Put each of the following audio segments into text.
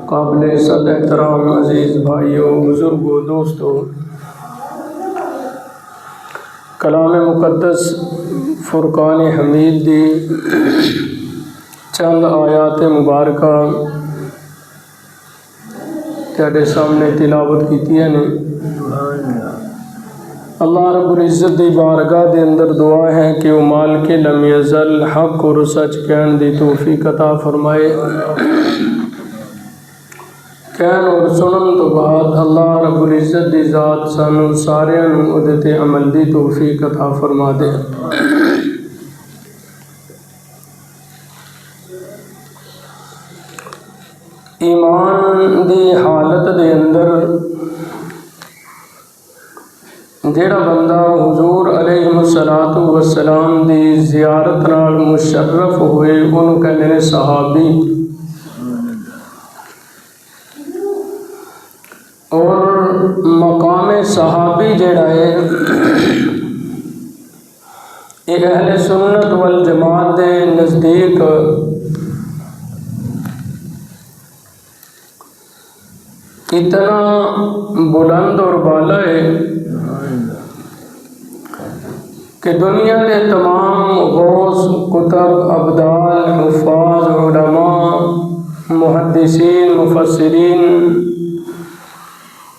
قابل عزت احترام عزیز بھائیوں، بزرگوں، دوستوں، کلام مقدس فرقان حمید دی چند آیات مبارکہ تیرے سامنے تلاوت کیتیاں نے۔ اللہ رب العزت دی بارگاہ دے اندر دعا ہے کہ وہ مالک لم یزل حق اور سچ کہن دی توفیق عطا فرمائے۔ کہن اور سنن تو بعد اللہ رب العزت دی ذات سانو سارے نوں تے عمل دی توفیق عطا فرما دے۔ ایمان دی حالت دے اندر جیڑا بندہ حضور علیہ الصلوۃ والسلام دی زیارت نال مشرف ہوئے انہوں کہندے نے صحابی، اور مقام صحابی جیڑا ہے یہ اہل سنت والجماعت دے نزدیک اتنا بلند اور بالا ہے کہ دنیا کے تمام غوث، کتب، ابدال، حفاظ، علماء، محدثین، مفسرین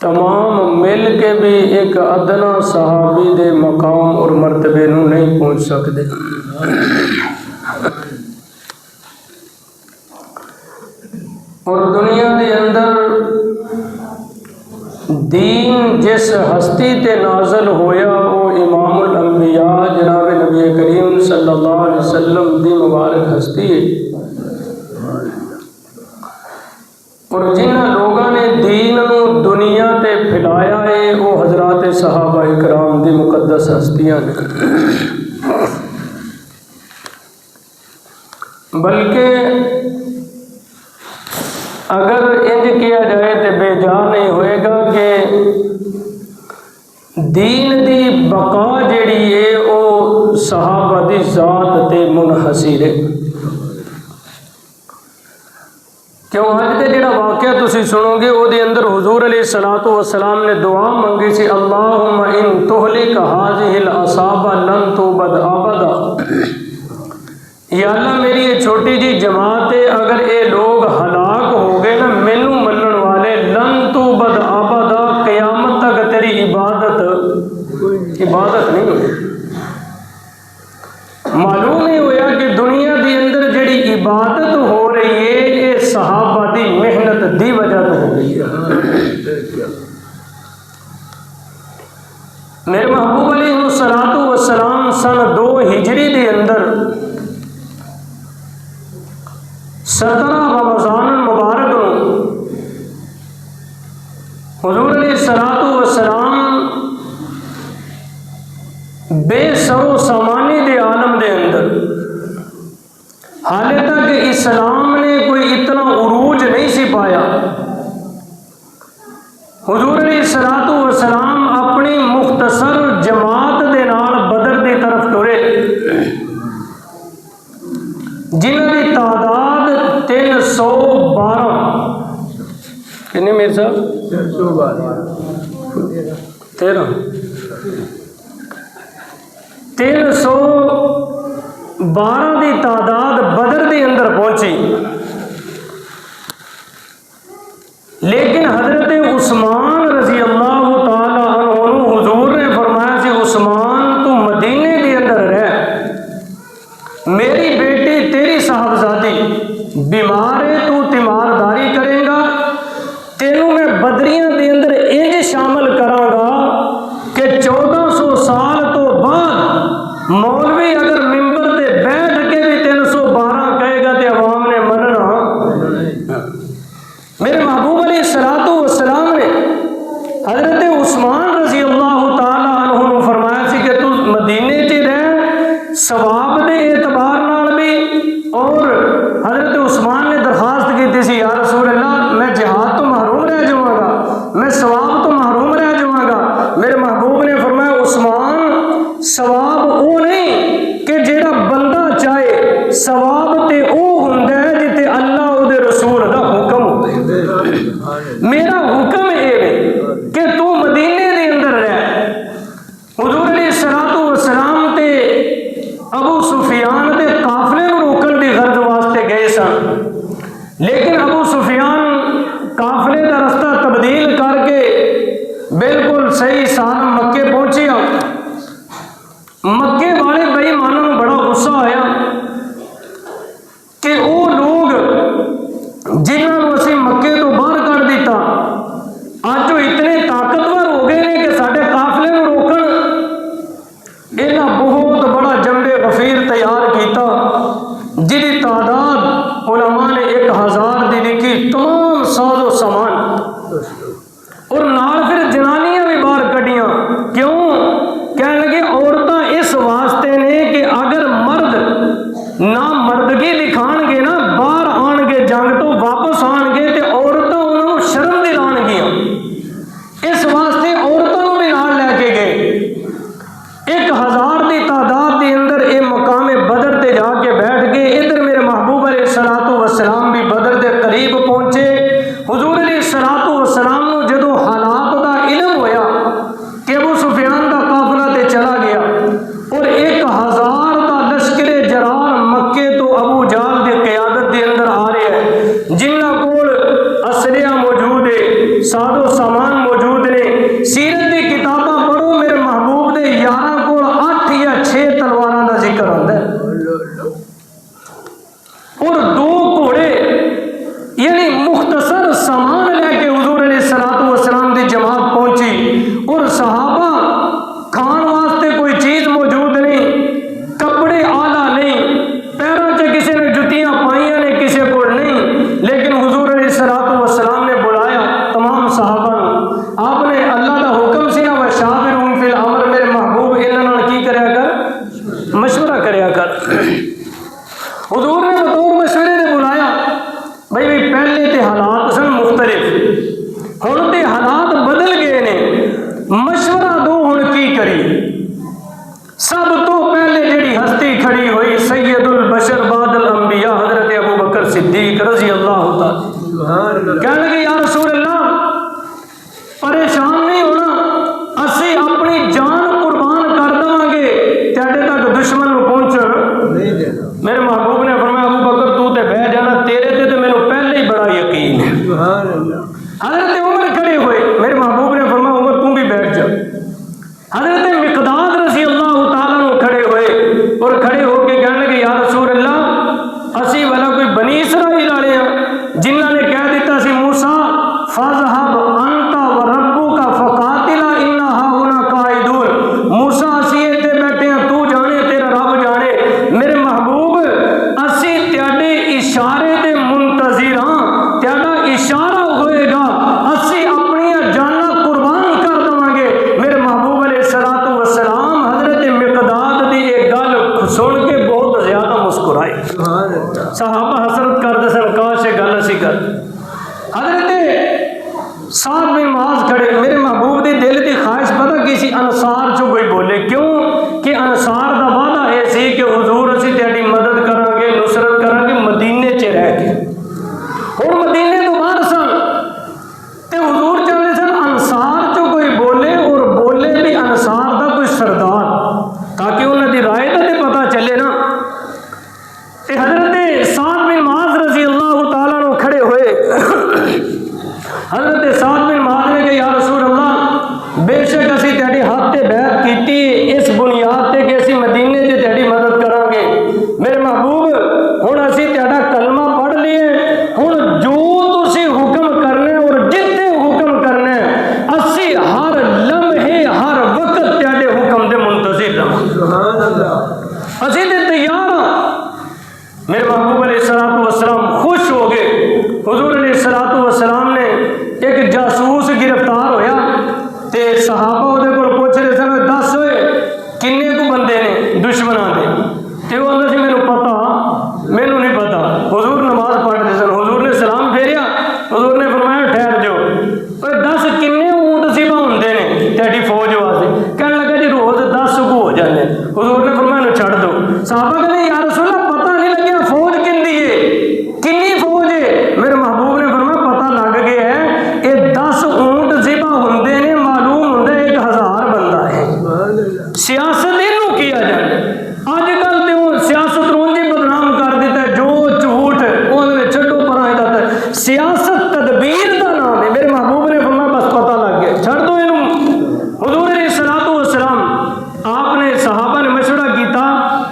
تمام مل کے بھی ایک ادنا صحابی دے مقام اور مرتبے نو نہیں پہنچ سکتے۔ اور دنیا کے اندر دین جس ہستی تے نازل ہویا وہ امام الانبیاء جناب نبی کریم صلی اللہ علیہ وسلم دی مبارک ہستی ہے، اور جنہ لوگوں نے دین نو دنیا تے پھیلایا ہے وہ حضرات صحابہ اکرام دی مقدس ہستیاں نے۔ بلکہ اگر انج کیا جائے تو بے جان نہیں ہوئے گا کہ دین دی بقا جیڑی ہے وہ صحابہ دی ذات تے منحصر ہے۔ کیوں اج تے جڑا واقعہ تسی سنو گے او دے اندر حضور علیہ الصلوۃ والسلام نے دعا منگی سی، اللہم ان تہلک ہذہ العصابہ لن تعبد ابدا، یا اللہ میری یہ چھوٹی جی جماعت ہے، اگر یہ لوگ ہلاک ہو گئے نا مینوں منن والے، لن تعبد ابدا، قیامت تک تیری عبادت نہیں ہوئی۔ معلوم نہیں ہویا کہ دنیا دی اندر جڑی عبادت ہو رہی ہے یہ صحابہ دی محنت دی وجہ تو ہو رہی ہے۔ میرے محبوب علیہ الصلوۃ والسلام سن 2 ہجری دے اندر 17 رمضان المبارک نو حضور علیہ الصلوۃ والسلام بے سر و سامانی دے عالم دے اندر، حالے تک اسلام نے کوئی اتنا عروج نہیں سی پایا، حضور علیہ الصلوۃ والسلام اپنی مختصر جماعت دے نال بدر دی طرف ٹرے، جنہاں دی تعداد 312 کتنے میر صاحب 312 دی تعداد بدر دے اندر پہنچی، لیکن حضرت عثمان رضی اللہ تعالی عنہ حضور نے فرمایا سی عثمان تو مدینے دے اندر رہ، میری بیٹی تیری صاحبزادی بیمار ہے، تو تیمارداری کرے گا، تینوں میں بدریاں دے اندر انج شامل کراں گا کہ 1400 سال تو بعد مولوی اگر ممبر تے بیٹھ کے بھی 312 کہے گا تے عوام نے مننا۔ میرے محبوب علیہ الصلوۃ والسلام نے حضرت عثمان رضی اللہ تعالی عنہ نے فرمایا سی کہ تو مدینے چ رہ، ثواب دے اعتبار نال بھی، اور حضرت عثمان نے درخواست کی سی، یا رسول اللہ میں جہاد تو محروم رہ جاؤں گا، میں ثواب تو محروم رہ جاؤں گا۔ میرے محبوب نے فرمایا عثمان ثواب وہ نہیں کہ جیڑا بندہ چاہے، ثواب تے او ہوندا ہے جتے اللہ او دے رسول دا حکم ہوندے۔ میرا حکم ہے کہ تو مدینے دے اندر رہ۔ حضور علیہ الصلوۃ والسلام تے ابو سفیان دے قافلے نوں روکن دی غرض واسطے گئے سن، لیکن ابو سفیان قافلے کا رستہ تبدیل کر کے بالکل صحیح سالم مکے پہنچیا۔ مکے والے بے ایمانوں کو بڑا غصہ آیا کہ وہ لوگ جنہوں نے اسی مکے تو باہر کر دیتا اج وہ اتنے طاقتور ہو گئے ہیں کہ سارے قافلے کو روکن۔ انہاں بہت بڑا جنگ غفیر تیار کیتا جی تعداد علماء نے 1000 دی لکھی، تمام ساز و سامان، اور نال پھر جنانیاں بھی باہر کڈیاں۔ کیوں؟ کہنے لگے عورتاں اس واسطے نے کہ اگر مرد نہ مردگی دکھان گے نا، باہر آن گے جنگ تو واپس آن گے تے عورتاں انہوں نے شرم دلان گیا، اس واسطے عورتوں بھی نال لے کے گئے۔ 1000 دی تعداد کے اندر یہ مقام بدر تے جا کے بیٹھ گئے۔ ادھر میرے محبوب علیہ الصلوۃ والسلام بھی بدر دے قریب پہنچے۔ حضور علیہ الصلوۃ والسلام نو جدو حالات دا علم ہویا کہ ابو سفیان دا قافلہ تے چلا گیا اور 1000 دا لشکر جرار مکے تو ابو جہل دی قیادت دے اندر آ رہا ہے، جنہاں کول اسلحہ موجود ہے، ساز و سامان موجود نے۔ سیرت دی کتاباں پڑھو، میرے محبوب دے یاراں کول 8 یا 6 تلواراں دا ذکر ہوندا ہے اور 2 گھوڑے، یعنی مختصر سامان لے کے حضور علیہ الصلوۃ والسلام دی جماعت پہنچی، اور صحابہ کھان واسطے کوئی چیز موجود نہیں، کپڑے اعلیٰ نہیں، پیروں سے کسی نے جتیاں پائیاں نے کسی کو نہیں، لیکن حضور علیہ الصلوۃ والسلام نے بلایا تمام صحابہ کو۔ آپ نے اللہ کا حکم سی نا وشاورہم فی الامر، میرے محبوب انہاں نال کی کریا کر؟ مشورہ کریا کر۔ حضور نے بطور مشورے نے بلایا، بھائی پہلے تے حالات سن مختلف، ہن تے حالات بدل گئے نے، مشورہ دو ہن کی کری۔ سب تو پہلے جڑی ہستی کھڑی ہوئی سید البشر بعد الانبیاء حضرت ابو بکر صدیق رضی اللہ تعالی، کہنے لگے یا رسول اللہ پریشان نہیں ہونا، اسی اپنی جان قربان کر دیں گے تیرے تک دشمن نو پہنچن نہیں دینا۔ میرے محبوب نے فرمایا ابو بکر تو تے بیٹھ جانا، تیرے تے تو میرے پہلے ہی بڑا یقین ہے۔ حضرت عمر کھڑے ہوئے، میرے محبوب نے فرمایا عمر تم بھی بیٹھ جا۔ حضرت مقداد رضی اللہ تعالیٰ عنہ کھڑے ہوئے اور کھڑے ہو کے کہنے لگے یا رسول اللہ اسی والا کوئی بنی اسرائیل والے ہیں جنہوں نے کہہ دیتا سی موسیٰ فَاذْهَبْ أَنْتَ وَرَبُّكَ فَقَاتِلَا إِنَّا هَاهُنَا قَاعِدُونَ، موسیٰ اسی اتنے بیٹھے ہیں، تو جانے تیرا رب جانے۔ میرے محبوب اسی تیاڈے اشارے دے منتظر ہاں، تیاڈا اشارہ ہوئے گا، اسی اپنی جانا قربان کر دیں گے۔ میرے محبوب علیہ الصلوۃ والسلام حضرت مقداد دی ایک گل سن کے بہت زیادہ مسکرائے۔ صحابہ حسرت کرتے سن کاش یہ گل اسی کر۔ حضرت سعد بن معاذ کھڑے، میرے محبوب دی دل دی خواہش پتہ کی سی انصار چوں کوئی بولے، کیوں کہ انصار دا وعدہ یہ سی کہ حضور اسی تیاری مدد کریں گے، نصرت کریں گے مدینے چ رہ کے۔ اور مدینے تو باہر سن تے حضور چاہتے سن انصار چوں کوئی بولے، اور بولے بھی انصار دا کوئی سردار، تاکہ انہوں دی رائے دا تے پتہ چلے نا۔ تے حضرت سعد بن معاذ رضی اللہ تعالیٰ عنہ کھڑے ہوئے۔ حضرت سعد بن معاذ نے کہ یا رسول اللہ بے شک اسی تیاری ہاتھ تے بیعت کیتی اس بنیاد تے کہ اسی مدینے تے تیاری مدد کریں گے۔ میرے محبوب ہن اسی تیرا کلمہ پڑھ لیے، ہن جو تسی حکم کرنے اور جتنے حکم کرنے اسی ہر لمحے ہر وقت تیرے حکم دے منتظر رہاں، سبحان اللہ، اسی تے تیار ہاں۔ میرے محبوب علیہ الصلوۃ والسلام خوش ہو گئے۔ حضور علیہ الصلوۃ والسلام نے ایک جاسوس گرفتار ہویا تے صحابہ سیاست تدبیر کا نام ہے. میرے محبوب نے فرمایا بس پتہ لگ گیا, چھڑ دو یہ. حضور علیہ الصلوۃ والسلام آپ نے صحابہ نے مشورہ کیتا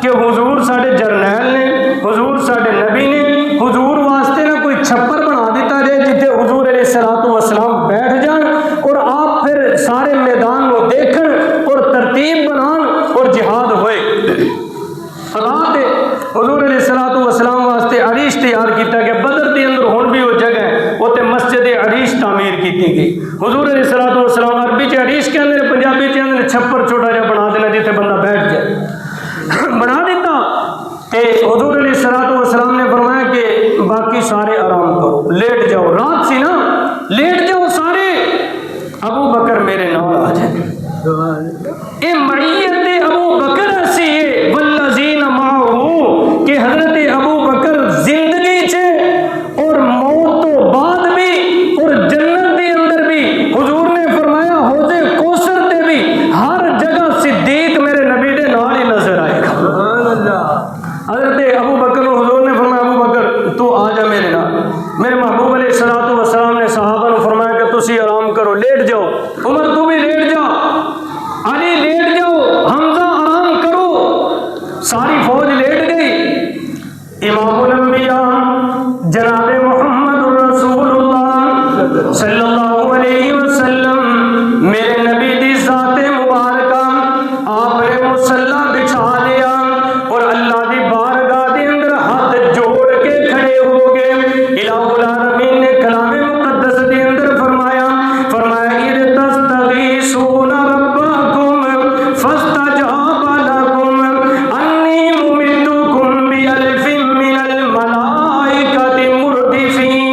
کہ حضور ساڈے جرنیل نے, حضور ساڈے نبی نے, حضور واسطے نہ کوئی چھپر بنا دیتا جائے جتنے حضور علیہ الصلوۃ والسلام بیٹھ جان اور آپ پھر سارے میدان کو دیکھن اور ترتیب بنان اور جہاد ہوئے. رات حضور علیہ الصلوۃ والسلام واسطے عریش تیار کیتا گیا. بدر دے اندر ہن بھی وہ جگہ ہے اوتے مسجد عریش تعمیر کیتی گئی. حضور علیہ الصلوۃ والسلام عربی چ عریش کہندے نے, پنجابی چ کہندے نے چھپر چھوٹا جہا بنا دینا جتھے بندہ بیٹھ جائے. بنا دیتا تے حضور علیہ الصلوۃ والسلام نے فرمایا کہ باقی سارے آرام کرو, لیٹ جاؤ. رات سی نا, لیٹ جاؤ سارے, ابو بکر میرے نال آ جائے. اے معیت ابو بکر ایسی ہے والذین معه کہ حضرت ابو بکر زندگی چ اور موت تو بعد بھی اور جنت کے اندر بھی حضور نے فرمایا حوض کوثر تے بھی ہر جگہ صدیق میرے نبی دے نال ہی نظر آئے گا. سبحان اللہ. حضرت ابو بکر کو حضور نے فرمایا ابو بکر تو آ جا میرے نال. میرے محبوب علیہ الصلوۃ والسلام نے صحابہ کو فرمایا کہ تسی آرام کرو, لیٹ جاؤ. عمر تو بھی لیٹ جا, علی لیٹ جاؤ, حمزہ آرام کرو. ساری فوج لیٹ گئی. امام الانبیاء جناب محمد الرسول اللہ صلی اللہ علیہ وسلم میرے نبی دی ذات مبارکہ آپ نے مصلی بچھا لیا اور اللہ دی بارگاہ دے اندر ہاتھ جوڑ کے کھڑے ہو گئے. الہ العالمین نے کلام مقدس دے اندر فرمایا اذ تستغیثون ربکم فاستجاب لکم انی ممدکم بألف من الملائکۃ مردفین.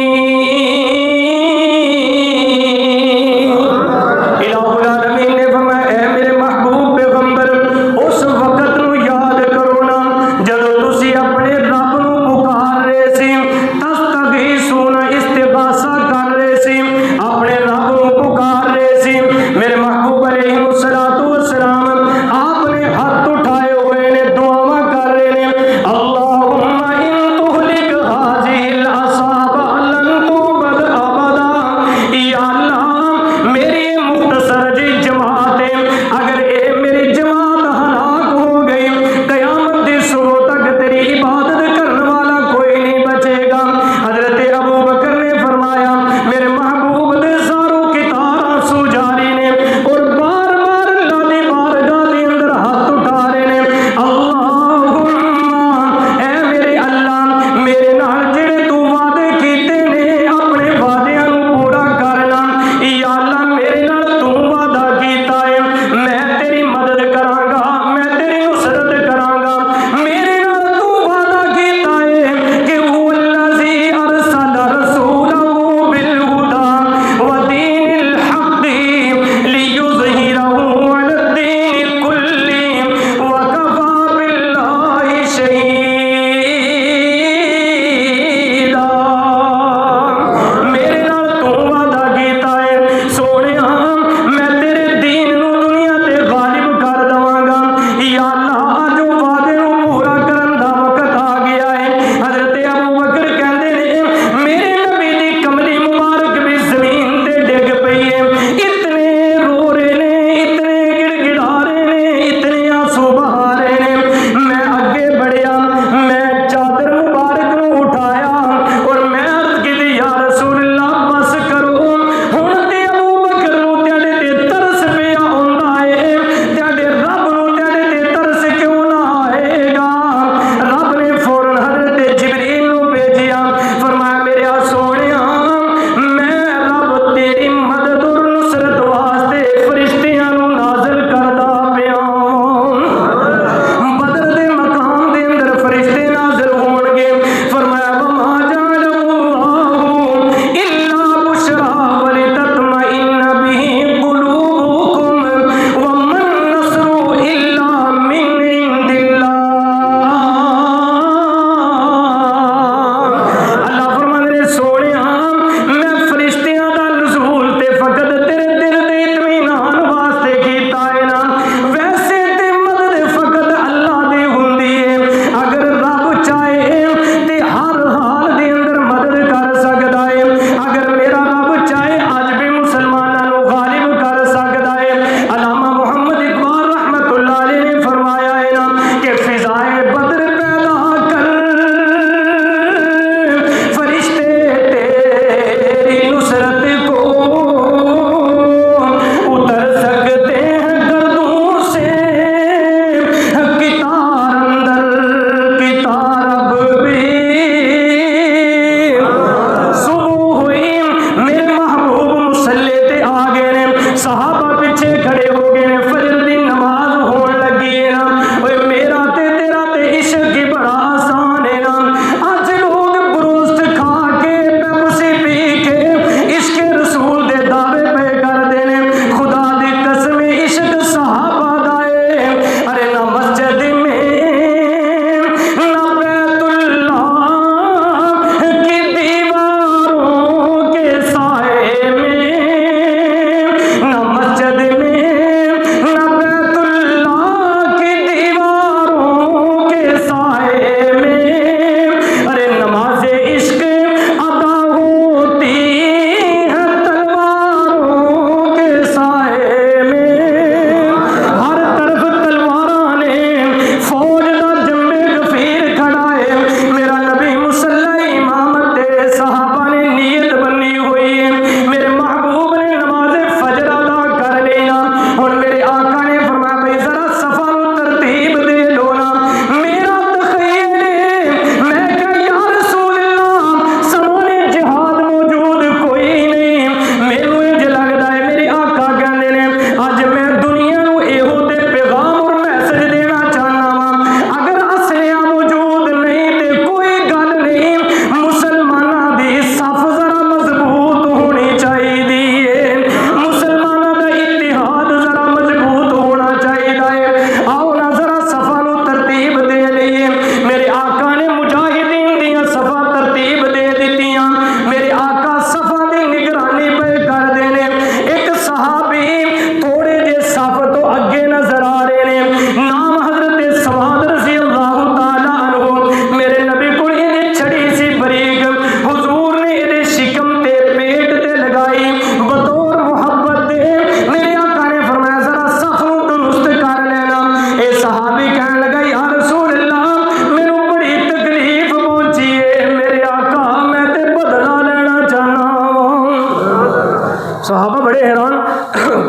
صحابہ بڑے حیران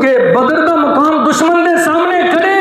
کہ بدر کا مقام دشمن کے سامنے کھڑے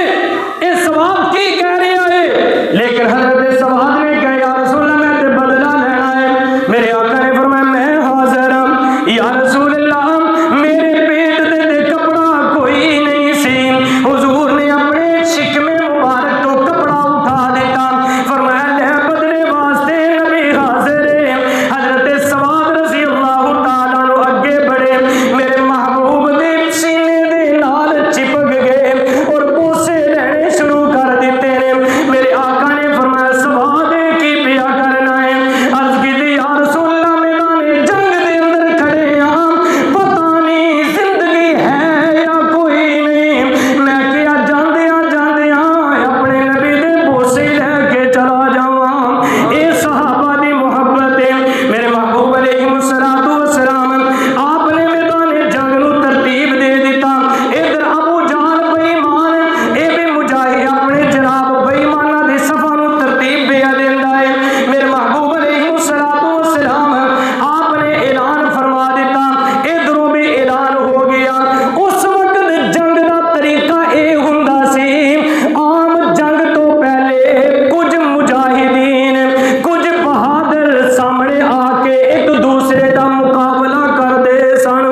اے ثواب کی کہہ رہا ہے، لیکن حضرت سواد نے کہا یا رسول اللہ میں تے بدلہ لینا ہے۔ میرے آقا نے فرمایا میں حاضر ہوں یا رسول اللہ، میرے پیٹ دے کپڑا کوئی نہیں سی، حضور نے اپنے شکم مبارک تو کپڑا اٹھا دیتا، فرمایا لے بدلے واسطے نبی حاضر ہے۔ حضرت سواد رضی اللہ تعالیٰ عنہ اگے بڑھے، میرے محبوب دے سینے دے نال چپک گئے اور بوسے لینے شروع کر دیتے ہیں۔ میرے آقا نے فرمایا سواد کی پیا کرنا ہے؟ عرض کی تھی یا رسول اللہ میدان جنگ دے اندر کھڑے ہیں، پتہ نہیں زندگی ہے یا کوئی نہیں، میں کیا جاندیاں جاندیاں اپنے نبی دے بوسے لے کے چلا جاواں۔ اے صحابہ دی محبت ہے۔ میرے محبوب علیہ الصلوۃ والسلام آپ نے میدان جنگ نو ترتیب دے دیتا، ادھر ابو جہل بے ایمان اے بھی مجاہد اپنے جناب بے ایماناں دی صفاں نو ترتیب دے دیندا ہے۔ میرے محبوب علیہ الصلوۃ والسلام آپ نے اعلان فرما دیتا، ادھروں بھی اعلان ہو گیا۔ اس وقت جنگ دا طریقہ اے ہوندا سی، عام جنگ تو پہلے کچھ مجاہدین کچھ بہادر سامنے آ کے ایک دوسرے کا مقابلہ کرتے سن۔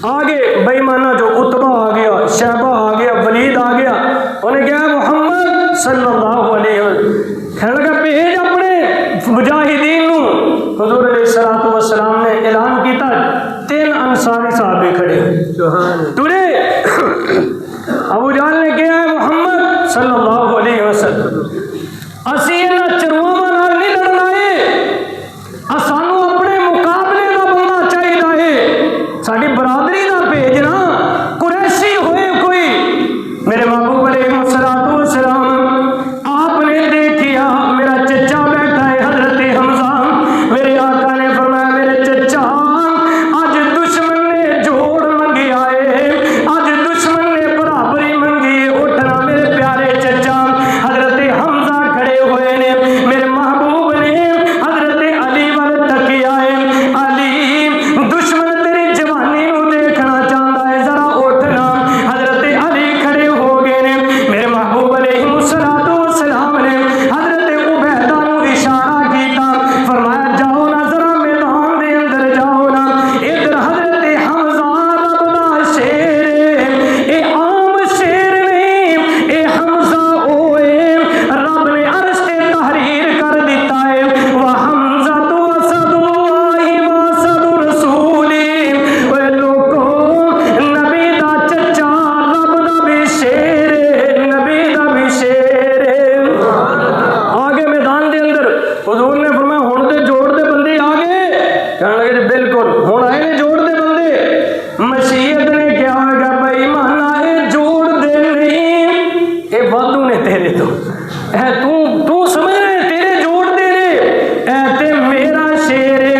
آگے بے ایمانہ جو عتبہ آ گیا، شیبہ آ گیا، ولید آ گیا، انہیں کہا محمد صلی اللہ علیہ وسلم کہنے لگا بھیج اپنے مجاہدین نو۔ حضور علیہ الصلوۃ والسلام نے اعلان کیتا، 3 انصاری صحابے کھڑے تڑے۔ ابو جہل نے کہا محمد صلی اللہ علیہ وسلم اسی انہاں چرواواں نال نہیں لڑنا ہے، سانو اپنے مقابلے دا بندہ چاہیدا ہے، ساڈی برادری دا بھیجنا، قریشی ہوئے کوئی۔ میرے محبوب علیہ الصلوۃ والسلام آپ نے دیکھیا میرا چچا بیٹھا ہے حضرت حمزہ، میرے آقا نے فرمایا میرے چچا اج دشمن نے جوڑ منگیا ہے، اج دشمن نے برابری منگی ہے، اٹھنا میرے پیارے چچا۔ حضرت حمزہ کھڑے ہوئے نے، میرے محبوب نے حضرت علی وال تکیا ہے، علی دشمن تیری جوانی نو دیکھنا چاہتا ہے، ذرا اٹھنا۔ حضرت علی کھڑے ہو گئے نے، میرے محبوب علیہ الصلوۃ والسلام نے حضرت عبیدہ نو اشارہ کیتا، فرمایا جاؤ نا ذرا میدان دے اندر جاؤ نا۔ ادھر حضرت حمزہ رب دا شیر ہے، اے عام شیر نہیں، اے حمزہ اوے رب نے عرش تے تحریر کر دیتا ہے، وحمزہ تو اسد اللہ واسد رسولی۔ اے لوگو نبی دا چچا رب دا بھی شیر ہے، نبی دا بھی شیر ہے۔ آگے میدان دے اندر حضور نے فرمایا ہن تے جوڑ دے بندے آ گئے، کہنے لگے جی بالکل ہن آئے نے جوڑ دے بندے۔ مشیت نے کیا ہوگا بھائی ایمان آئے جوڑ دے نہیں، اے وادو نے تیرے تو اے تو سمجھ رہے تیرے جوڑ دے رہے، اے تے میرا شیر ہے،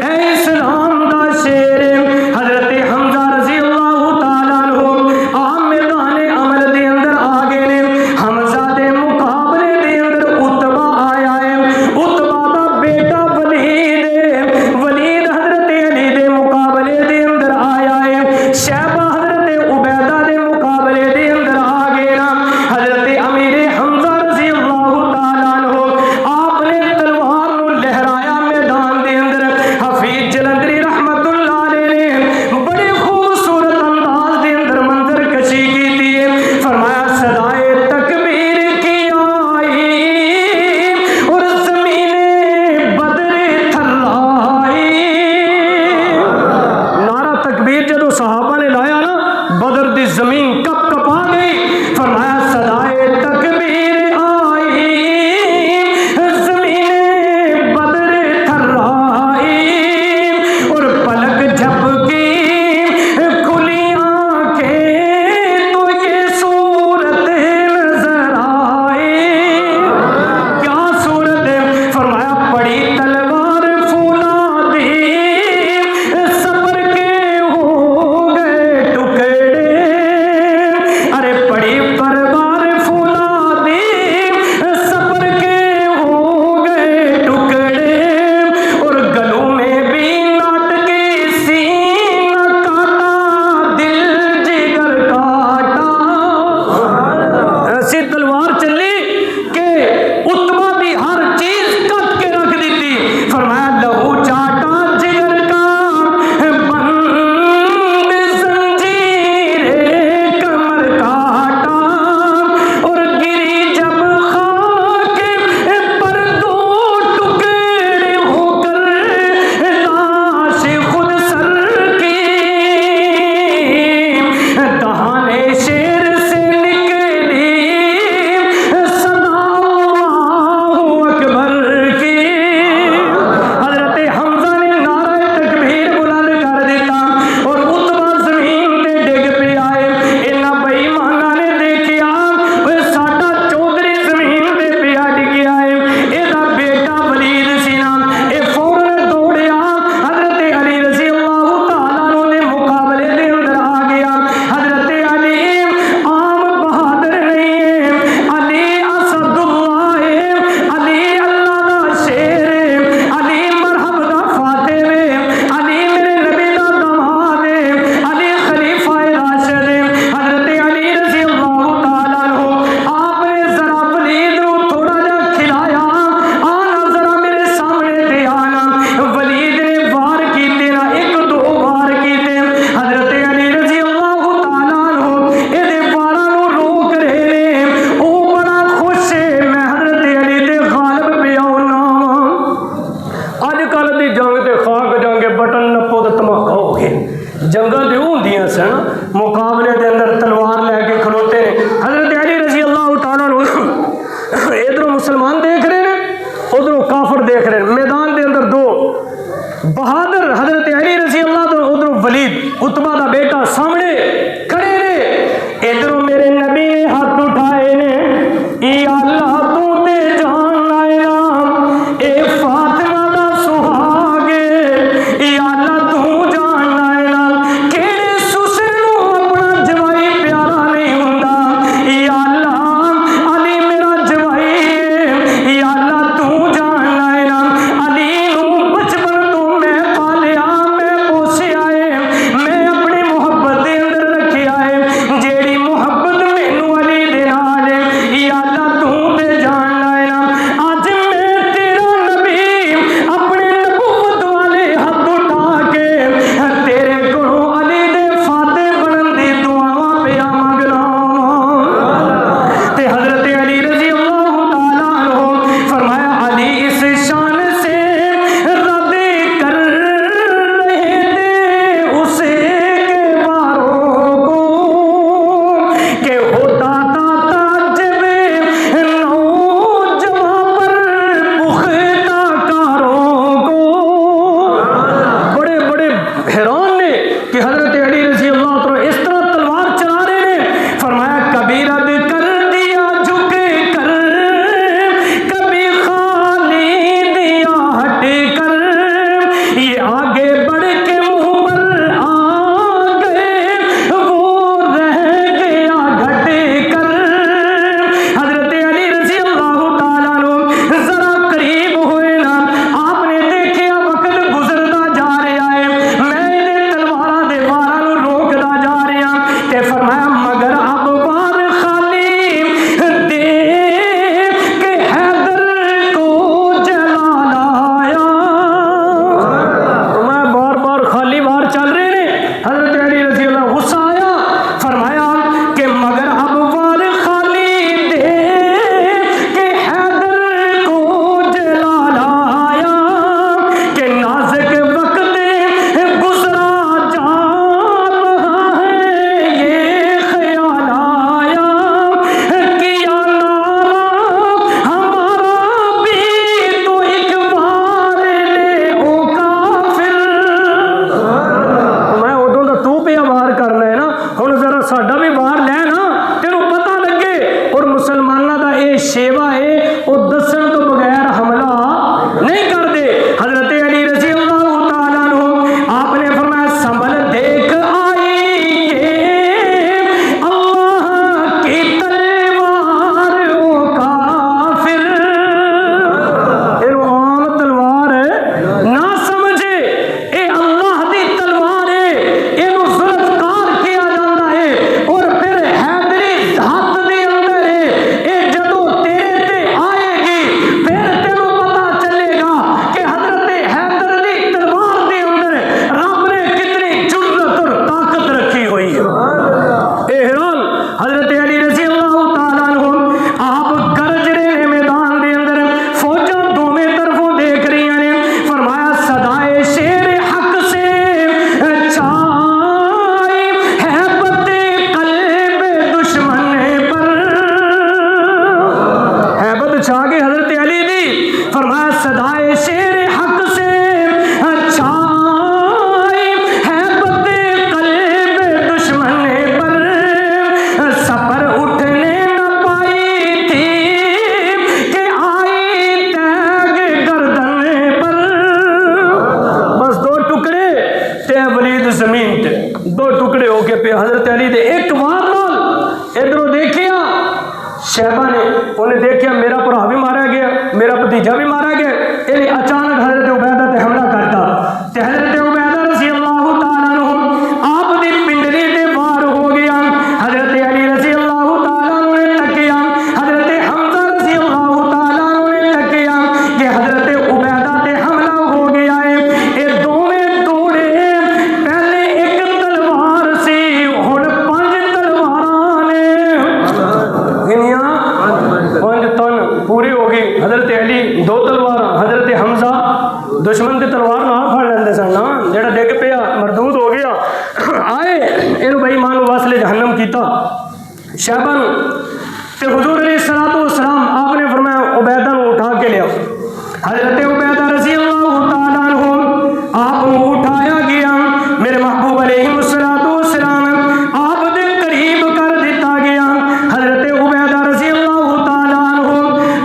اے اسلام دا شیر ہے۔ حضرت حمزہ رضی اللہ تعالیٰ عنہ آپ میدان عمل دے اندر آ گئے نے۔ حمزہ دے مقابلے دے اندر عتبہ آیا ہے، عتبہ دا بیٹا ولید ہے، ولید حضرت علی دے مقابلے دے اندر آیا ہے، شیبہ حضرت عبیدہ دے مقابلے دے اندر آ گئے نا۔ حضرت امیر حمزہ رضی اللہ جنگاں تے ہوندیاں سن مقابلے دے اندر تلوار لے کے کھلوتے نے حضرت علی رضی اللہ تعالیٰ عنہ ادھروں مسلمان دیکھ رہے ہیں ادھروں کافر دیکھ رہے ہیں میدان دے اندر دو بہادر حضرت علی رضی اللہ تعالیٰ ادھروں ولید عتبہ دا بیٹا سامنے کھڑے نے ادھروں میرے نبی نے ہاتھ اٹھائے نے یا اللہ تو تے جان لائے نام اے فاطمہ دا سہاگے یا اللہ تو جان لائے نام کیڑے سسر نو اپنا جوائی پیارا نہیں ہوندا یا اللہ علی میرا جوائی یا اللہ تو جان لائے نام علی نو بچپن تو میں پالیا میں پوسیا ہے میں اپنی محبت دے اندر رکھیا ہے جیڑی محبت مینوں علی دے نال ہے یا اللہ تو تے جان لائے نام اج میں تیرا نبی اپنے نبوت والے ہاتھ اٹھا کے تیرے کولوں علی دے فاتح بنن دی دعاواں پیا منگنا تے حضرت علی رضی اللہ تعالیٰ عنہ فرمایا علی اس شان سے رد کر رہے تھے اسے کے باروں کو کہ ہوتا تھا تعجب نوجواں پر پختہ کاروں کو بڑے بڑے حیران نے کہ حضرت علی رضی اللہ عنہ اس طرح تلوار چلا رہے ہیں فرمایا کبھی رد کر دیا جھک کر کبھی خالی دیا ہٹ کر یہ آگے بڑھ کے منہ پر آ گئے وہ رہ گیا گھٹ کر حضرت علی رضی اللہ تعالیٰ عنہ ذرا قریب ہوئے نا آپ نے دیکھا وقت گزرتا جا رہا ہے میں انہیں تلواراں دے واراں نوں روکدا جا رہا تے فرمایا مگر اب وار خالی دے کہ حیدر کو جلال آیا میں بار بار خالی وار چل رہے نے حضرت علی رضی اللہ غصہ آیا فرمایا کہ مگر اب وار خالی دے کہ حیدر کو جلال آیا کہ نازک وقت گزرا جا رہا ہے یہ خیال آیا کیا نعرہ ہمارا بھی تو ایک بار لے او کافر میں ادوں دا تو پہ وار کرنا ہے نا ہن ذرا ساڈا بھی وار لے نا تینوں پتہ لگے اور مسلماناں دا اے شیوا ہے او دسن تو بغیر حملہ نہیں کر دے حضرت علی رضی اللہ تعالیٰ عنہ آپ نے فرمایا سنبھل دیکھ آئی یہ اللہ کی تلوار او کافر اینو عام تلوار نہ سمجھے اے اللہ دی تلوار ہے اینو ذوالفقار کیا جاتا ہے اور پھر حیدری ہاتھ دے اندر ہے اے جدوں تیرے تے آئے گی پھر تینوں پتہ چلے گا کہ حضرت حیدر دی تلوار دے اندر رب نے کتنی جرأت اور طاقت رکھی ہوئی ہے اے حیران حضرت علی رضی اللہ تعالیٰ عنہ آپ گرج رہے ہیں میدان دے اندر فوجاں دونوں طرفوں دیکھ رہی ہیں فرمایا صدائے شیر حق سے چھائی ہیبت قلب دشمن پر ہیبت چھا گئی حضرت علی دی فرمایا صدائے شیر حق سے چھائی ہیبت قلب دشمن پر سفر اٹھنے نہ پائی تھی کہ آئی تیگ گردن پر بس دو ٹکڑے تے ولید زمین تے دو ٹکڑے ہو کے پہ حضرت علی دے ایک وار نال ادھروں دیکھیا شہبہ نے انہیں دیکھیا میرا بھرا بھی مارا گیا میرا بھتیجا بھی مارا گیا انہیں اچانک حضرت عبیدہ تے حملہ کرتا تے حضرت عبیدہ رضی اللہ تعالیٰ عنہ آپ دی پنڈلی تے وار ہو گیا حضرت علی رضی اللہ تعالیٰ عنہ نے تکیا حضرت حمزہ رضی اللہ تعالیٰ عنہ نے تکیا کہ حضرت عبیدہ تے حملہ ہو گیا ہے اے دونوں دوڑے پہلے ایک تلوار سی ہن 5 تلواراں نے گنیاں 5 تن پورے شہبہ تے حضور علیہ السلام آپ نے فرمایا عبیدہ کو اٹھا کے لیا. حضرت عبیدہ رضی اللہ تعالیٰ عنہ آپ کو اٹھایا گیا, میرے محبوب علیہ السلام آپ دے قریب کر دیتا گیا. حضرت عبیدہ رضی اللہ تعالیٰ عنہ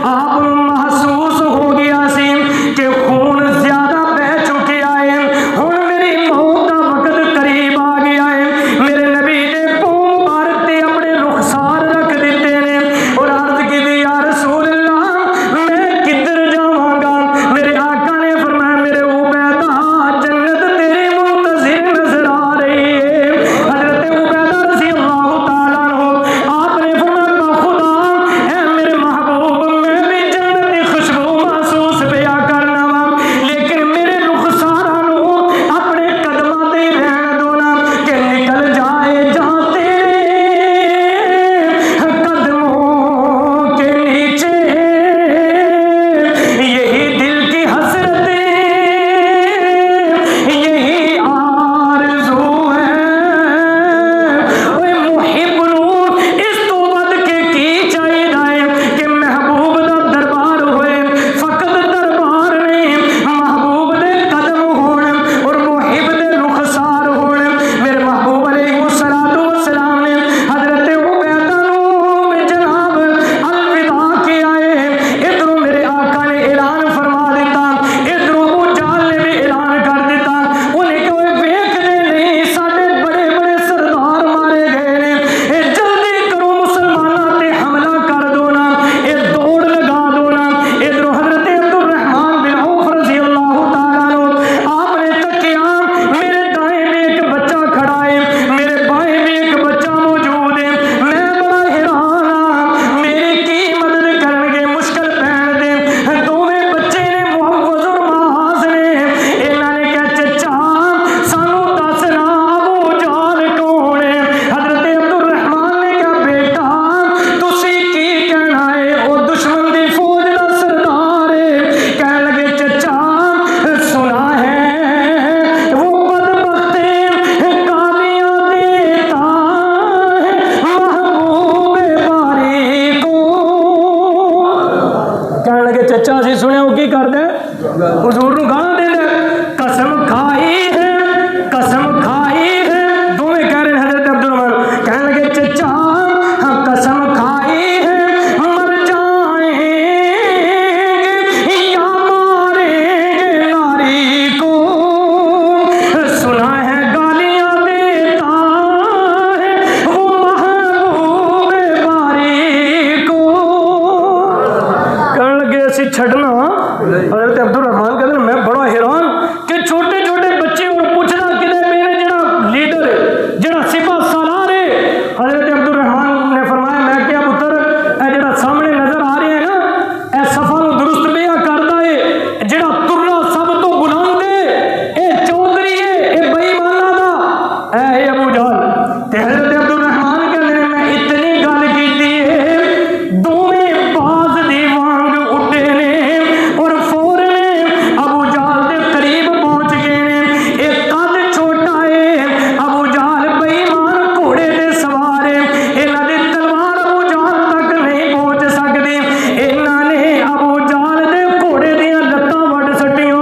آپ محسوس ہو گیا سی کہ خون زیادہ بہ چکے آئے, ہن میری موت کا وقت قریب آ گیا ہے. میرے نبی نے پاؤں مبارک تے اپنے رخسار رکھ دیتے نے اور عرض کی دی یا رسول اللہ میں کدھر جاواں گا. میرے آقا نے فرمایا میرے عبیدہ جنت تیری منتظر نظر آ رہی ہے. حضرت عبیدہ رضی اللہ تعالیٰ عنہ آپ نے فرمایا خدا اے میرے محبوب میں بھی جنت کی خوشبو محسوس پیا کرنا وا, لیکن میرے رخساراں نو اپنے قدماں تے رہن دو نا کہ نکل جائے جہاں تیرے قدموں کے نیچے. یہی دل کی حسرت یہی آرزو ہے. اوے محب نو اس تو ود کے کی چاہیے کہ محبوب دا دربار ہوئے, فقط دربار نہیں محبوب دے قدم ہون اور محب دے رخسار ہون. میرے محبوب علیہ السلام نے حضرت عبیدہ نو جناب الوداع کیا ہے. ادھروں میرے آقا نے اعلان فرما دیتا, ادھروں ابو جہل نے بھی اعلان کر دیتا. انہیں کہ وہ ویکھ دے نہیں ساڈے بڑے بڑے سردار مارے گئے نے, اے جلدی کرو مسلماناں تے حملہ کر دو نا, اے دوڑ لگا دو نا. ادھروں حضرت عبد الرحمن بن عوف رضی اللہ تعالیٰ عنہ آپ نے تکیا, میرے دائیں میں ایک بچہ کھڑا ہے, میرے بائیں میں ایک بچہ موجود ہے. میں بڑا حیران ہاں میری کی مدد کرن گے مشکل پہن دے. دوویں بچے نے محفوظ اور معاذ نے انہاں نے کہا چچا سانو دسنا ابو جہل کون ہے. حضرت عبد الرحمن نے کہا بیٹا تسی کی کہنا ہے, او دشمن دی فوج دا سردار ہے. کہنے لگے چچا سنا ہے وہ بدبخت گالیاں دیتا ہے محبوب باری کو. کہنے لگے چچا اسی سنیا وہ کی کردا ہے, حضور نو گالاں دیندا ہے. قسم کھائی ہے قسم کھائی ہے, دوویں کہہ رہے ہیں حضرت عبد الرحمن. کہنے لگے چچا ہاں قسم کھائی ہے مر جائیں گے یا ماریں گے ناری کو. سنا ہے گالیاں دیتا ہے وہ محبوب باری کو. کہنے لگے اسی چھڈنا. حضرت عبد الرحمن کہتے ہیں میں بڑا حیران کہ چھوٹے چھوٹے بچے اور پوچھنا کہ میرے جڑا لیڈر ہے جڑا سپاہ سالار ہے. حضرت عبد الرحمن نے فرمایا میں کیا پتر اے جڑا سامنے نظر آ رہا ہے نا اے صفا نو درست بیاں کردا ہے, جڑا ترا سب تو بلند ہے اے چودھری ہے, اے بے ایماناں دا اے ابو جہل. تے حضرت عبد الرحمن کہندے نے میں اتنی گل کیتی ہے دوویں باز دی وانگ اٹھے نے اور فوراً ابو جہل دے قریب پہنچ گئے نے. ایک قد چھوٹا ہے, ابو جہل بے ایمان گھوڑے تے سوار ہے, انہاں دی تلوار ابو جہل تک نہیں پہنچ سکدی. انہاں نے ابو جہل دے گھوڑے دیاں لتاں وڈ سٹیاں,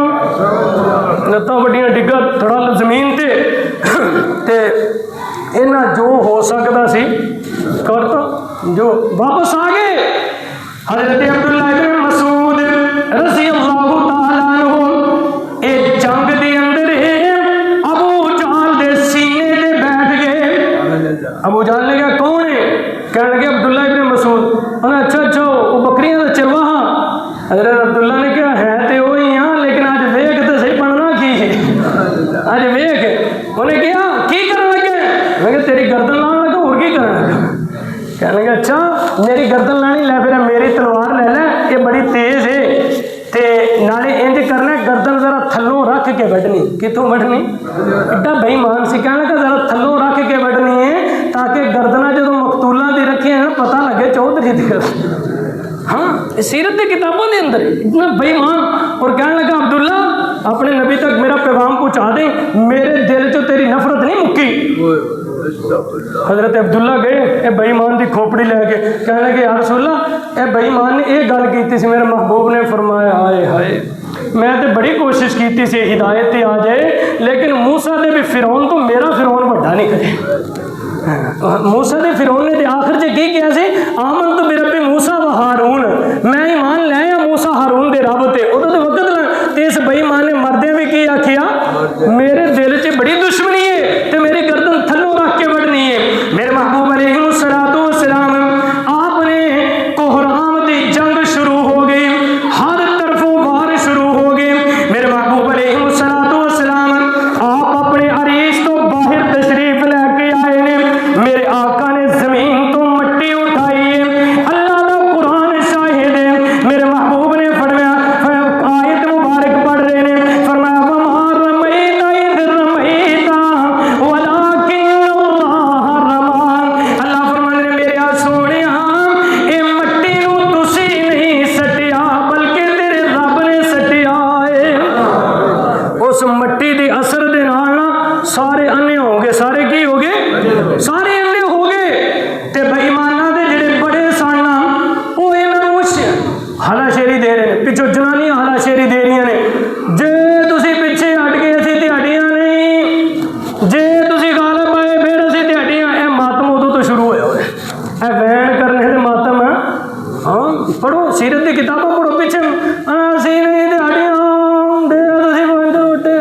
لتاں وڈیاں ڈگا تھڑا زمین تے انہاں جو ہو سکدا سی کرتا, جو واپس آ گئے. حضرت عبداللہ بن مسعود رضی اللہ تعالیٰ عنہ اے جنگ دے اندر ابو جہل دے سینے تے بیٹھ گئے. ابو جہل نے کہا کون ہے؟ کہنے لگے عبداللہ بن مسعود. انہاں اچھا وہ بکریاں دا چرواہا. حضرت عبداللہ نے کہا ہے تے وہی ہاں لیکن اج ویکھ تے صحیح بننا کی ہے, اج ویکھ. انہیں کہا کی کرن لگے؟ میں کہ تیری گردن لان لگا اور کی کرن لگا. کہنے لگا اچھا میری گردن لانی لے پھر میری تلوار لے لے, یہ بڑی تیز ہے تے نالے انج کرنا گردن ذرا تھلوں رکھ کے بڑھنی. کتوں بڑھنی؟ ایڈا بے ایمان سی. کہنے لگا ذرا تھلوں رکھ کے بڑھنی ہے تاکہ گردناں جدوں مقتولاں دی رکھی ہیں پتہ لگے چودھری دی. ہاں سیرت کی کتابوں کے اندر اتنا بے ایمان. اور کہنے لگا عبداللہ اپنے نبی تک میرا پیغام پہنچا دیں, میرے دل چ تیری نفرت نہیں مکی. حضرت عبداللہ گئے اے بے ایمان دی کھوپڑی لے کے کہنے لگے یا رسول اللہ اے بے ایمان نے یہ گل کی سی میرے محبوب نے فرمایا ہائے ہائے میں تے بڑی کوشش کی سی ہدایت تے آ جائے لیکن موسیٰ دے بھی فرعون تو میرا فرعون بڑا نہیں کرے موسیٰ دے فرعون نے تے آخر چ کی کیا سی آمن تو برب موسیٰ و ہارون میں ایمان لے یا موسیٰ ہارون دے رب تے ادو تے وقت تے اس بے ایمان نے مردے بھی کی آکھیا میرے دل چ بڑی دشمنی ہے تے میری گردن تھلوں رکھ کے بڑھنی ہے میرے محبوب علیہ السلام آپ نے کوہرام دی جنگ شروع ہو گئی ہر طرفوں وار شروع ہو گئی میرے محبوب علیہ السلام آپ اپنے عریش تو باہر تشریف لے کے آئے نے میرے آقا نے زمین تو مٹی اٹھائی ہے اللہ کا قرآن شاہد ہے میرے محبوب نے فرمایا آیت مبارک پڑھ رہے نے فرمایا وما رمیت اذ رمیت ولکن اللہ رمی اللہ فرمانے میرے سونیا اے مٹی نو تسی نہیں سٹیا بلکہ تیرے رب نے سٹیا ہے اس مٹی دی اثر دے نال سارے انے ہو گئے سارے کی ہو گئے سارے انے ہو گئے تے بے ایماناں دے جڑے بڑے سن وہ انہاں نوں ہلا شیری دے رہے ہیں پچھو جنانیاں ہلا شیری دے رہی نے جے تسی پیچھے ہٹ گئے اسی تہاڈیاں نہیں جے تسی غالب آئے پھر اسی تہاڈیاں اے ماتم ادو تو شروع ہوئے ہوئے اے وین کرنے دے ماتم ہاں پڑھو سیرت دی کتابوں پڑھو پیچھے اسی نہیں تہاڈیاں دے تسی بند اٹھے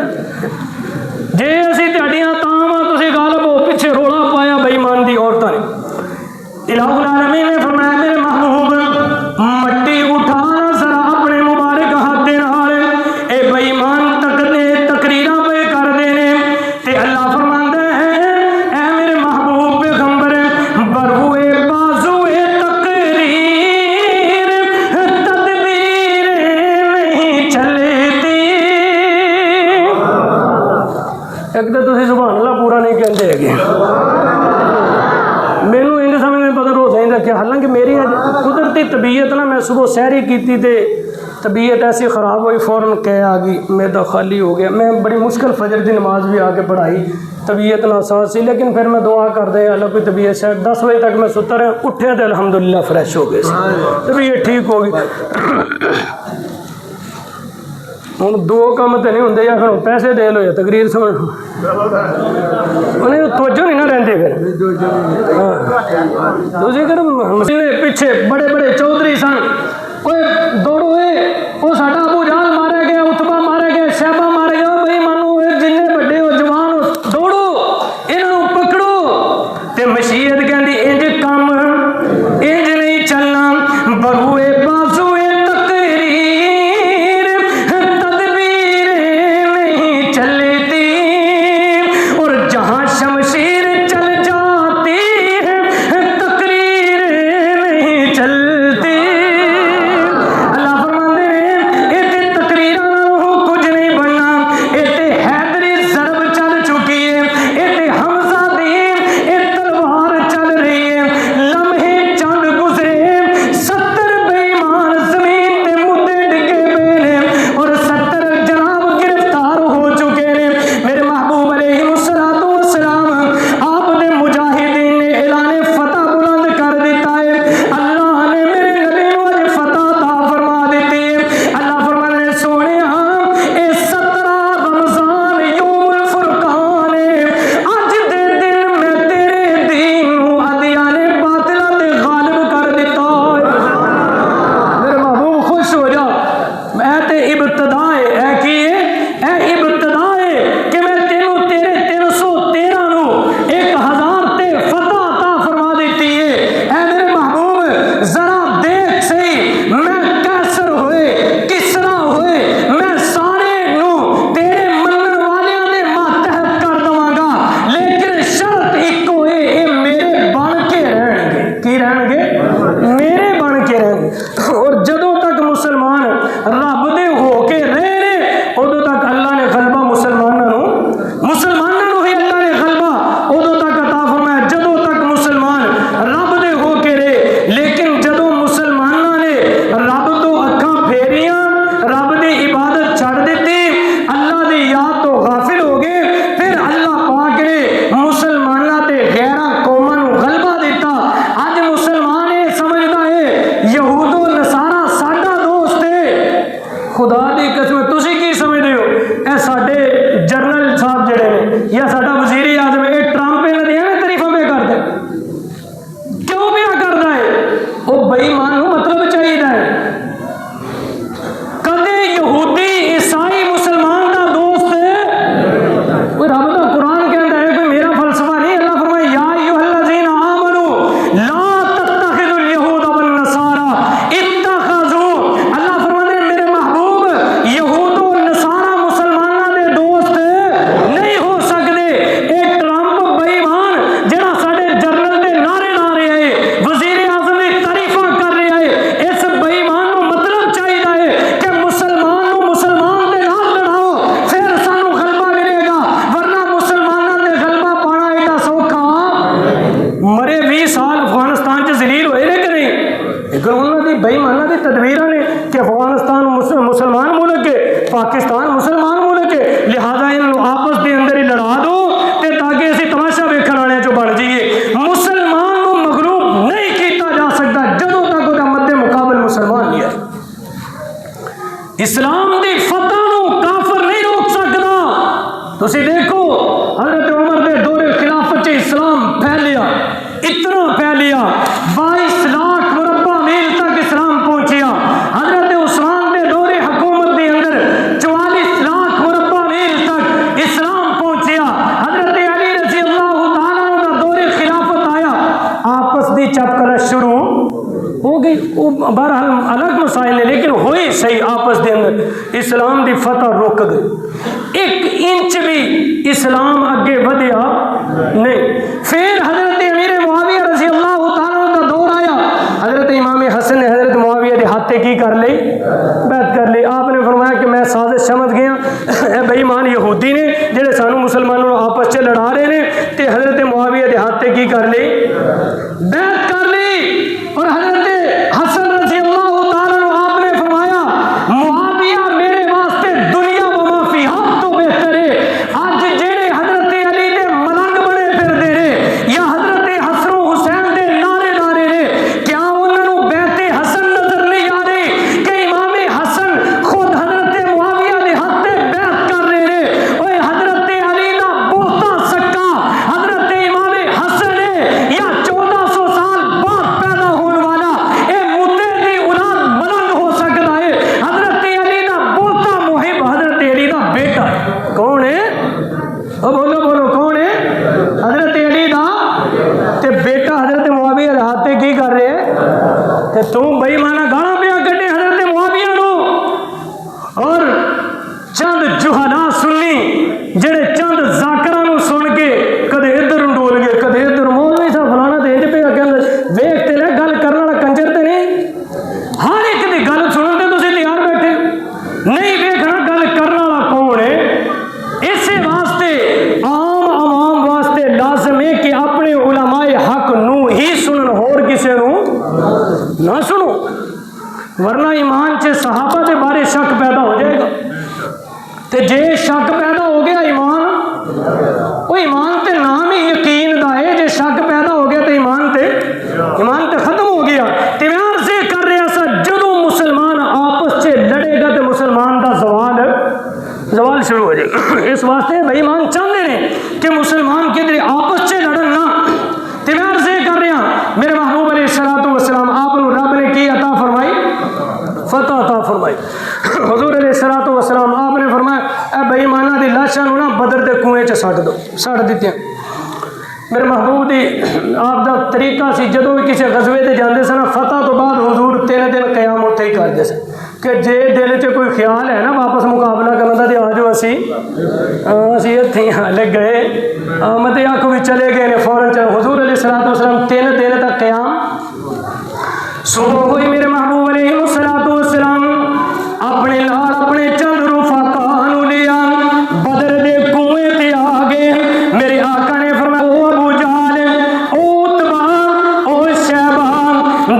جے اسی تہاڈیاں تاں تسی غالب ہو پیچھے رولا پایا بے ایمان دی عورتاں نے الہ العالمین نے فرمایا میرے محبوب مٹی اٹھانا ذرا اپنے مبارک ہاتھ دے نال اے بے ایمان تقریراں پہ کر دینے تے اللہ فرماندا ہے اے میرے محبوب پیغمبر بروئے بازوئے تقریر تدبیر نہیں چلتی ایک تو تسی سبحان اللہ پورا نہیں کہندے ہگے مینوں انج سمجھ نہیں پتا روزہ ہی رکھیا حالانکہ میری قدرتی طبیعت نا میں صبح سحری کیتی تے طبیعت ایسی خراب ہوئی فوراً کہہ آ گئی میدا خالی ہو گیا میں بڑی مشکل فجر دی نماز بھی آ کے پڑھائی طبیعت ناساز سی لیکن پھر میں دعا کر دے اللہ کوئی طبیعت شاید 10 بجے تک میں ستا رہا اٹھے تے الحمدللہ فریش ہو گئے طبیعت ٹھیک ہو گئی ہوں دو کام تو نہیں ہوتے یا پھر پیسے دے لو یا تقریر سمجھ انہیں توجہ نہیں نہ رہتے پھر ہاں پیچھے بڑے بڑے چودھری سن کوئی دوڑو وہ ساڈا ابو جہل مارا گیا اتبا مارا گیا شہبہ مارا گیا بھائی مانو جن بڑے ہو جوان دوڑو انہوں پکڑو تے مشیت کہندی انج کام انج نہیں چلنا بروئے بازوئے تسی دیکھو حضرت عمر دے دور خلافت اسلام پھیلیا، اتنا پھیلیا، 22 لاکھ مربع میل تک اسلام پہنچیا۔ حضرت عثمان دے دور حکومت دے اندر 44 لاکھ مربع میل تک اسلام پہنچیا۔ حضرت علی رضی اللہ تعالیٰ عنہ دا دور خلافت آیا، آپس دی چپکرش شروع ہو گئی۔ وہ بہرحال الگ مسائل ہے، لیکن ہوئی صحیح آپس دے اندر، اسلام دی فتح رک گئی، 1 انچ بھی اسلام اگے ودیا نہیں۔ پھر حضرت امیر معاویہ رضی اللہ تعالیٰ عنہ کا دور آیا، حضرت امام حسن نے حضرت معاویہ کے ہاتھے کی کر لی، بیعت کر لی۔ آپ نے فرمایا کہ میں سازش سمجھ گیا، اے بے ایمان یہودی نے جڑے سانو مسلمانوں آپس سے لڑا رہے ہیں، تے حضرت معاویہ کے ہاتھے کی کر لی، بیعت کر لی۔ اور حضرت حسن رضی اللہ تعالیٰ عنہ آپ نے فرمایا معاویہ میرے واسطے دنیا و ما فیہا تو بہتر ہے۔ آج جڑے حضرت علی دے ملنگ بنے پھر دے رہے یا حضرت حسن و حسین دے نعرے دارے رہے، کیا انہوں نے بیعت حسن نظر نہیں آ رہی کہ امام حسن خود حضرت معاویہ دے ہاتھ تے بیعت کر رہے ہیں؟ اوے حضرت علی دا بہتا سکا حضرت امام حسن ہے یا 1400 سال بعد پیدا ہونے والا اے موتے دی اولاد ملنگ ہو سکتا ہے؟ حضرت علی دا بہتا محب حضرت علی دا بیٹا ہے۔ کون ہے؟ بولو بولو کون ہے؟ حضرت علی دا تے بیٹا حضرت معاویہ دے ہاتھے کی کر رہے ہیں؟ تے تم بے ایمانہ گالاں پیا کڈے حضرت معاویہ نو۔ اور چند جہلا سنی جڑے چند ذاکراں نو سن کے کدے ادھر ڈول گئے کدے ادھر، مولوی صاحب فلانا تے انج پیا کہندا، ویکھ تے لے گل کرن والا کنجر تے نہیں، ہر ایک دی گل سنن تے تسی تیار بیٹھے نہیں، ویکھنا گل کرن والا کون ہے۔ اسی واسطے عام عوام واسطے لازم ہے کہ اپنے علماء حق نو ہی سنن، ہور کسے نو نہ سنو، ورنہ ایمان چ صحابہ دے بارے شک پیدا ہو جائے گا۔ تے جے شک پیدا ہو گیا ایمان، وہ ایمان تے نام ہی یقین دا ہے، جے شک پیدا ہو گیا تے ایمان تے ختم ہو گیا۔ تے میں عرض کر رہا سا جدوں مسلمان آپس سے لڑے گا تے مسلمان دا زوال شروع ہو جائے گا۔ اس واسطے بھائی ایمان چاہتے ہیں کہ مسلمان کدھر آپس سے لڑن نہ۔ تے میں عرض کر رہا میرے محبوب علیہ الصلوۃ والسلام آپ کو رب نے کی عطا فرمائی؟ فتح عطا فرمائی۔ حضور علیہ الصلوۃ والسلام آپ نے فرمایا اے بے ایماناں دی لاشاں نو نا بدر دے کنویں چ سٹ دو، سٹ دتیاں۔ میرے محبوب دی آپ دا طریقہ سی جدوں بھی کسی غزوے تے جاندے سن فتح تو بعد حضور 3 دن قیام اتھے ہی کردے سن کہ جے دل چ کوئی خیال ہے نا واپس مقابلہ کرنے دا تے آ جاؤ، اسی اتھے لگ گئے، مت آنکھ بھی چلے گئے نے فوراً چل۔ حضور علیہ الصلوۃ والسلام 3 دن تک قیام۔ صبح ہوئی میرے محبوب علیہ الصلوۃ والسلام اپنے نال اپنے چند رفقاء نو لیا بدر دے کنویں تے آ گئے۔ میرے آقا نے فرمایا او ابو جہل، او عتبہ، او شیبہ،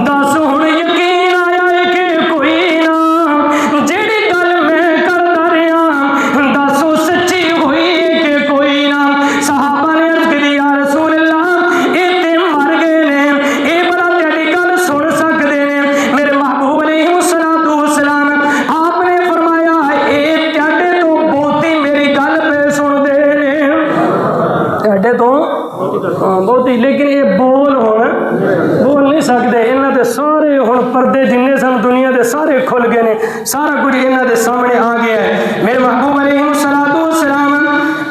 دس ہن یقین آیا ہے کہ کوئی نہ جیڑی گل میں کردا رہیا دس او سچی ہوئی ہے کہ کوئی نہ۔ صحابہ نے عرض کی یا رسول اللہ اے تے مر گئے نے، اے بڑا تیری گل سن سکدے نے۔ میرے محبوب علیہ الصلوۃ والسلام آپ نے فرمایا اے تیڈے تو بہتی میری گل پہ سن دے نے، تیڈے تو بہتی، لیکن یہ بول نہیں سکتے، انہاں دے سارے ہن پردے جننے سن دنیا دے سارے کھل گئے نے، سارا کچھ انہاں دے سامنے آ گیا ہے۔ میرے محبوب علیہ الصلوۃ والسلام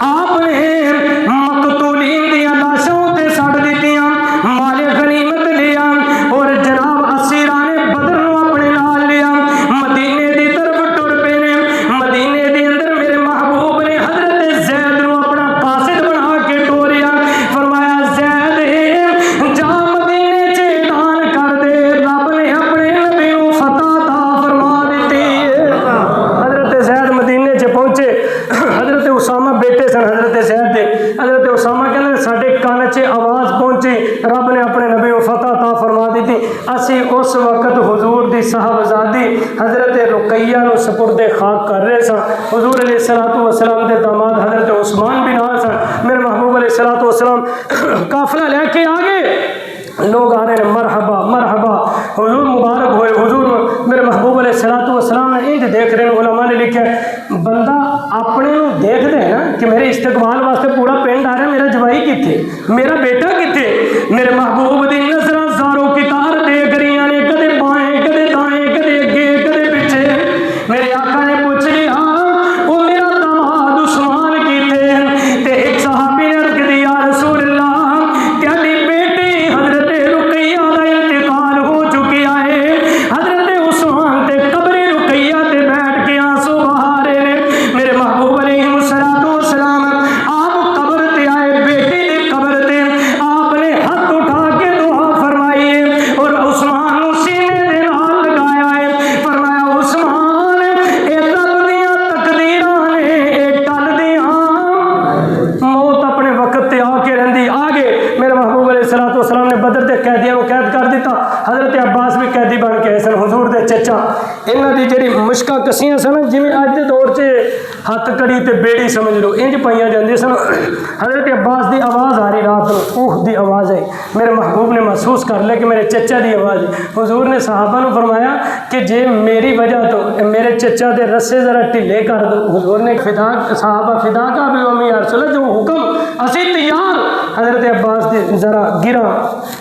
آپ نے مقتولین دیاں لاشاں تے سٹ دتیاں، مال غنیمت لیا اور جناب اسیران بدر نو اپنے نال لیا، مدینے دی طرف ٹر پے نے۔ مدینے دے اندر میرے محبوب نے حضرت زید نو اپنا قاصد بنا کے ٹوریا، فرمایا زید جا مدینے چ اعلان کر دے رب نے اپنے نبی نو فتح عطا فرما دیتی ہے۔ حضرت زید مدینے چ پہنچے، حضرت اسامہ بیٹے سن حضرت زید دے، حضرت اسامہ کہندے ساڈے کان چ آواز پہنچی رب نے اپنے نبی نو فتح عطا فرما دیتی۔ اسی اس وقت حضور دی صاحبزادی حضرت رقیہ نو سپرد خاک کر رہے سن۔ حضور علیہ الصلوۃ والسلام دے داماد حضرت عثمان بھی نال سن۔ میرے محبوب علیہ الصلوۃ والسلام قافلہ لے کے آگے، لوگ آ رہے ہیں مرحبا مرحبا، حضور مبارک ہوئے حضور۔ میرے محبوب علیہ الصلوۃ والسلام نے انج دیکھ رہے ہیں، علماء نے لکھا ہے بندہ اپنے نو دیکھ دے نا کہ میرے استقبال واسطے پورا پنڈ آ رہا ہے، میرا جوائی کتھے، میرا بیٹا کتھے؟ میرے محبوب دی نظراں زارو کتار دیکھ رہی نے، کدے بائیں کدے دائیں، کدے اگے کدے پیچھے۔ میرے آقا نے پوچھ لیا وہ میرا داماد عثمان کتھے؟ تے ایک صحابی نے عرض کی یا رسول اللہ تیری بیٹی حضرت رقیہ دا انتقال ہو چکیا ہے۔ حضرت عثمان تے قبر رقیہ تے بیٹھ کے آنسو بہا رہے نے۔ میرے محبوب علیہ الصلوۃ والسلام آپ قبر تے آئے، بیٹی دی قبر تے آپ نے ہاتھ اٹھا کے دعا فرمائی ہے اور عثمان نو سینے دے نال لگایا ہے، فرمایا عثمان اے رب دیاں تقدیراں نے، اے ٹل دیاں، موت اپنے وقت تے آ کے رہندی آگے۔ میرے محبوب علیہ الصلوۃ والسلام نے بدر دے قیدیاں نو قید کر دیتا، حضرت عباس بھی قیدی بن کے آئے سن، حضور دے چچا۔ انہاں دی جڑی مشکاں کسیاں سن جویں اج دے دور 'چ ہتھ کڑی تے بیڑی سمجھ لو انج پائیاں جاندی سن۔ حضرت عباس دی آواز آ رہی رات نو، اوہ دی آواز آئی، میرے محبوب نے محسوس کر لیا کہ میرے چچا دی آواز ہے۔ حضور نے صحابہ نو فرمایا کہ جے میری وجہ تو میرے چچا دے رسے ذرا ڈھیلے کر دو۔ حضور نے صحابہ فدا کا بھی امی یا رسول اللہ جو حکم اسی تیار۔ حضرت عباس دی ذرا گراں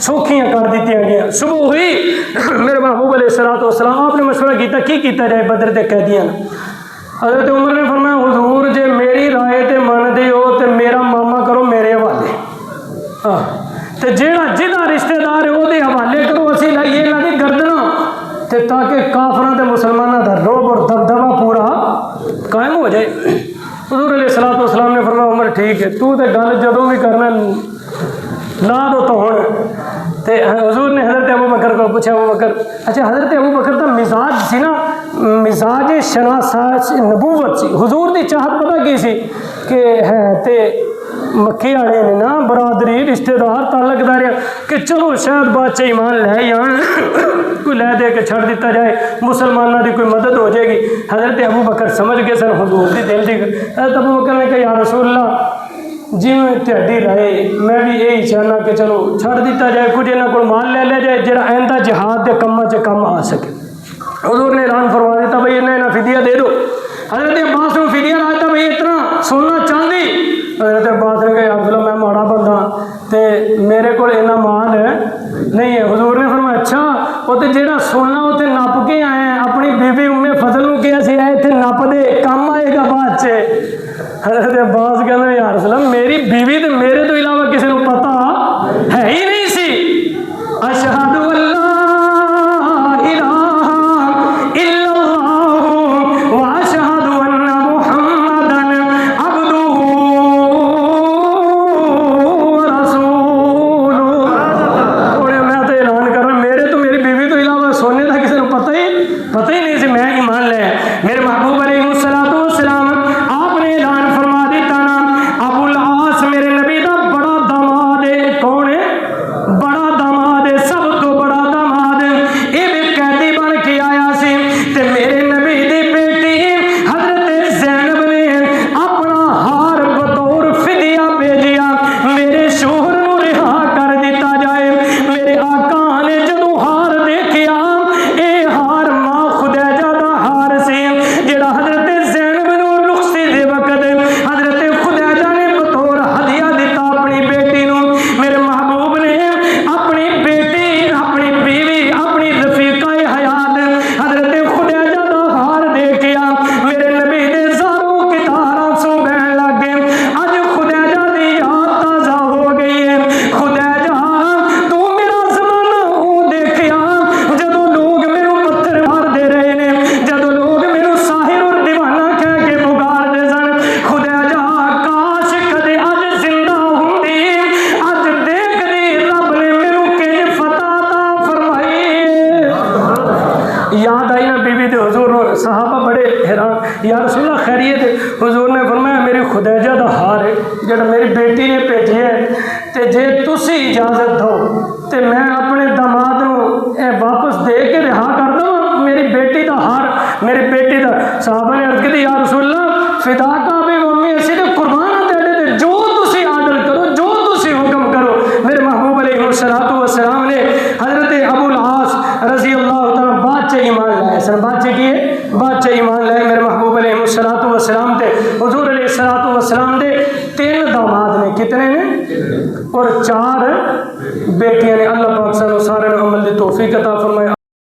سوکھیاں کر دیتیاں گیا۔ صبح ہوئی، میرے محبوب علیہ الصلوۃ والسلام آپ نے مشورہ کیتا کی کیتا جائے بدر دے قیدیاں۔ حضرت عمر نے فرمایا حضور جے میری رائے تے من دے ہو تے میرا ماما کرو میرے حوالے، تے جیڑا جہاں رشتہ دار ہے وہ دے حوالے کرو، اسی لائیے انہاں دی گردناں تے تاکہ کافراں تے مسلماناں دا روب اور دبدبا پورا قائم ہو جائے۔ حضور علیہ الصلوۃ والسلام نے فرمایا عمر ٹھیک ہے، تو تے گل جدوں بھی کرنا لا دو تو ہوں۔ تے حضور نے حضرت ابو بکر کو پوچھا، ابو بکر اچھا حضرت ابو بکر دا مزاج سی نا، مزاج شناساس نبوت سی، حضور دی چاہت پتہ کی سی کہ ہے تے مکے والے نے نا برادری رشتہ دار تعلق دار کہ چلو شاید بادشاہ ایمان لے جان، کوئی لے دے کے چھڑ دیتا جائے، مسلمانوں کی کوئی مدد ہو جائے گی۔ حضرت ابو بکر سمجھ گئے سن حضور دی دل دی۔ حضرت ابو بکر نے کہا یا رسول اللہ جی میں تہاڈی رائے میں بھی یہی چاہنا کہ چلو چھڑ دیتا جائے، کچھ انہاں کول مال لے لیا جائے جہاں آئندہ جہاد کے کماں چ کم آ سکے۔ حضور نے اعلان فرما دیتا بھائی انہیں فدیہ دے دو۔ حضرت عباس نے فدیہ لاتا بھائی اتنا سونا چاندی۔ حضرت عباس نے کہا یا رسول اللہ میں ماڑا بندہ تے میرے کو اتنا مال ہے نہیں ہے۔ حضور نے فرمایا اچھا وہ تو جہاں سونا وہ نپ کے آئے ہیں، اپنی بیوی ام فضل کو کیا سی اتنے نپ دے کم آئے گا بعد چ۔ حضرت عباس کہتے یا رسول اللہ میری بیوی تو میرے تو علاوہ کسی کو پتا ہے ہی نہیں سی۔ اشہد اللہ صحابہ بڑے حیران یا رسول اللہ خیریت ہے؟ حضور نے فرمایا میری خدیجہ دا ہار ہے جڑا میری بیٹی نے بھیجی ہے، تے جے تسی اجازت دو تے میں اپنے داماد نو اے واپس دے کے رہا کر دوں، میری بیٹی دا ہار، میری بیٹی دا۔ صحابہ نے عرض کی یا رسول اللہ فدا کا بھی امی اسی تے قربان تیرے تے جو تسی آرڈر کرو، جو تسی حکم کرو۔ میرے محبوب علیہ الصلوۃ والسلام نے حضرت ابو العاص رضی اللہ تعالیٰ بادشاہ ایمان لائے سن، بادشاہ کی ہے بادشاہ ایمان لائے۔ میرے محبوب علیہ الصلوۃ والسلام والسلام تے حضور علیہ الصلوۃ والسلام دے 3 داماد نے، کتنے نے؟ اور 4 بیٹیاں نے۔ اللہ پاک سانوں سارے عمل دی توفیق عطا فرمائے۔